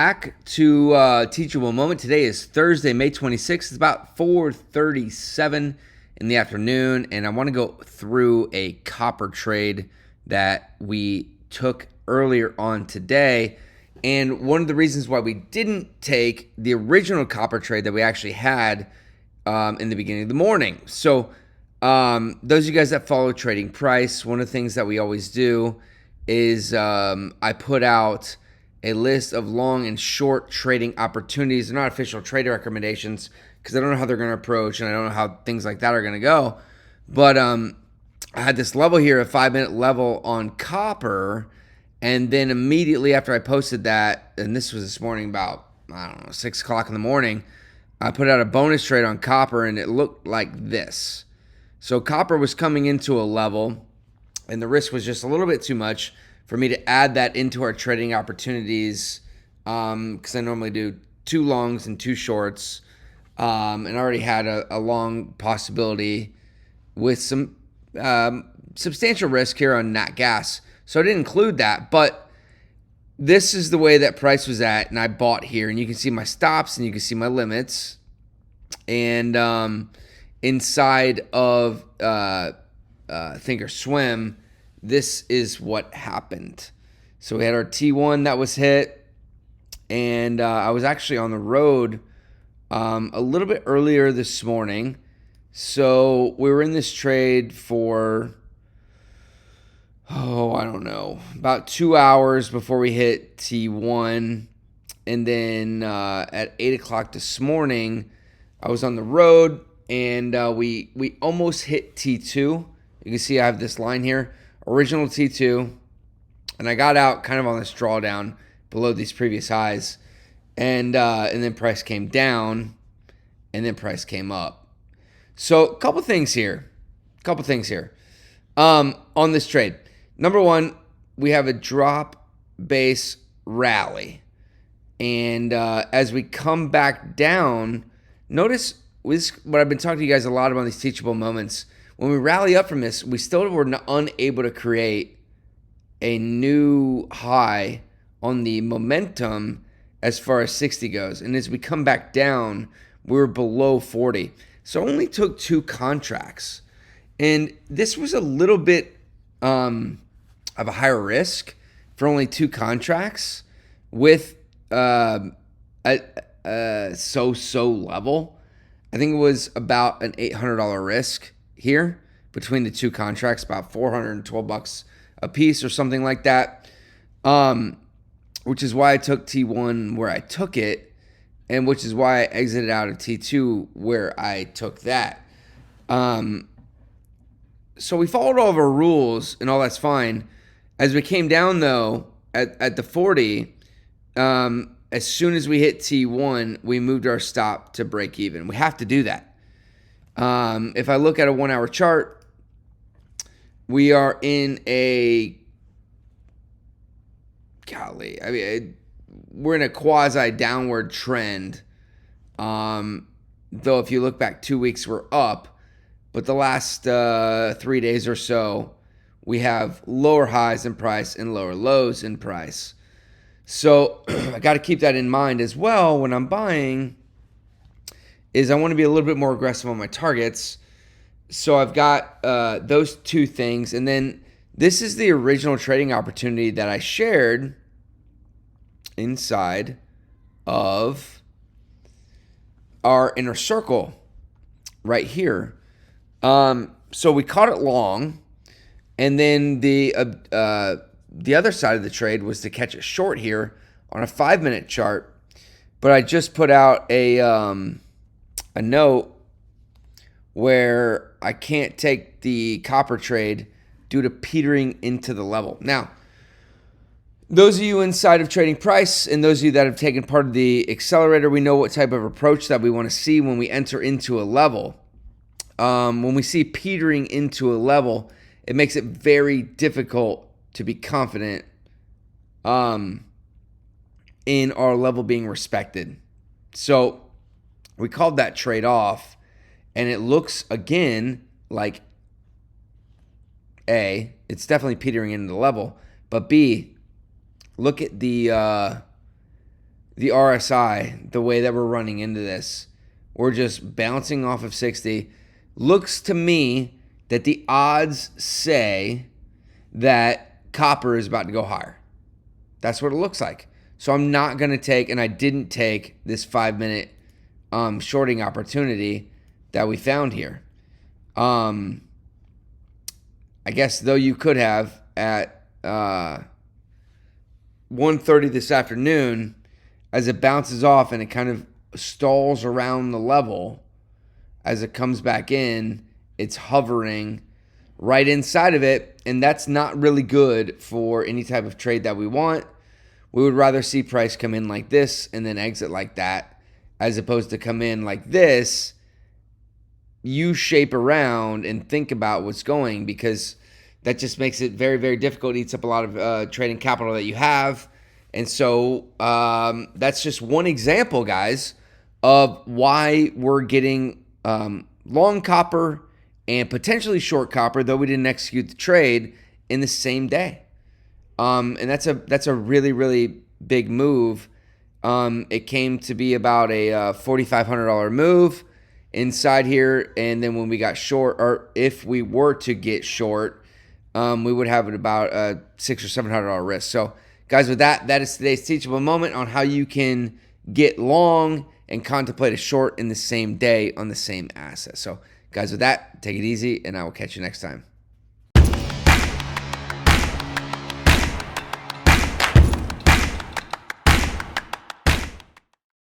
Back to Teachable Moment. Today is Thursday, May 26th. It's about 4:37 in the afternoon, and I want to go through a copper trade that we took earlier on today. And one of the reasons why we didn't take the original copper trade that we actually had in the beginning of the morning. So those of you guys that follow Trading Price, one of the things that we always do is I put out a list of long and short trading opportunities. They're not official trader recommendations because I don't know how they're going to approach and I don't know how things like that are going to go. But I had this level here, a 5-minute level on copper. And then immediately after I posted that, and this was this morning about, 6 o'clock in the morning, I put out a bonus trade on copper and it looked like this. So copper was coming into a level and the risk was just a little bit too much for me to add that into our trading opportunities, because I normally do 2 longs and 2 shorts, and I already had a long possibility with some substantial risk here on nat gas. So I didn't include that, but this is the way that price was at, and I bought here, and you can see my stops and you can see my limits, and inside of Thinkorswim, this is what happened. So we had our T1 that was hit, and I was actually on the road a little bit earlier this morning. So we were in this trade for, I don't know, about 2 hours before we hit T1. And then at 8 o'clock this morning, I was on the road, and we almost hit T2. You can see I have this line here. Original T2, and I got out kind of on this drawdown below these previous highs, and then price came down, and then price came up. So a couple things here on this trade. Number one, we have a drop base rally, and as we come back down, notice what I've been talking to you guys a lot about these teachable moments. When we rally up from this, we still were unable to create a new high on the momentum as far as 60 goes. And as we come back down, we were below 40. So it only took 2 contracts. And this was a little bit of a higher risk for only 2 contracts with a so-so level. I think it was about an $800 risk here between the 2 contracts, about $412 a piece or something like that, which is why I took T1 where I took it, and which is why I exited out of T2 where I took that. So we followed all of our rules and all that's fine. As we came down though at the 40, as soon as we hit T1, we moved our stop to break even. We have to do that. If I look at a 1-hour chart, we are in a we're in a quasi downward trend. Though if you look back 2 weeks, we're up, but the last 3 days or so, we have lower highs in price and lower lows in price. So I got to keep that in mind as well when I'm buying. Is I want to be a little bit more aggressive on my targets. So I've got those 2 things. And then this is the original trading opportunity that I shared inside of our inner circle right here. So we caught it long. And then the other side of the trade was to catch it short here on a 5-minute chart. But I just put out a note where I can't take the copper trade due to petering into the level. Now, those of you inside of Trading Price and those of you that have taken part of the accelerator, we know what type of approach that we want to see when we enter into a level. When we see petering into a level, it makes it very difficult to be confident in our level being respected. So we called that trade off, and it looks again like A, it's definitely petering into the level, but B, look at the the RSI, the way that we're running into this, we're just bouncing off of 60. Looks to me that the odds say that copper is about to go higher. That's what it looks like. So I'm not going to take, and I didn't take this 5-minute shorting opportunity that we found here. I guess though you could have at 1:30 this afternoon, as it bounces off and it kind of stalls around the level as it comes back in, it's hovering right inside of it, and that's not really good for any type of trade that we want. We would rather see price come in like this and then exit like that, as opposed to come in like this, U-shape around and think about what's going, because that just makes it very, very difficult. It eats up a lot of trading capital that you have. And so that's just one example, guys, of why we're getting long copper and potentially short copper, though we didn't execute the trade in the same day. And that's a really, really big move. It came to be about a $4,500 move inside here. And then when we got short, or if we were to get short, we would have it about a $600 or $700 risk. So, guys, with that is today's teachable moment on how you can get long and contemplate a short in the same day on the same asset. So, guys, with that, take it easy, and I will catch you next time.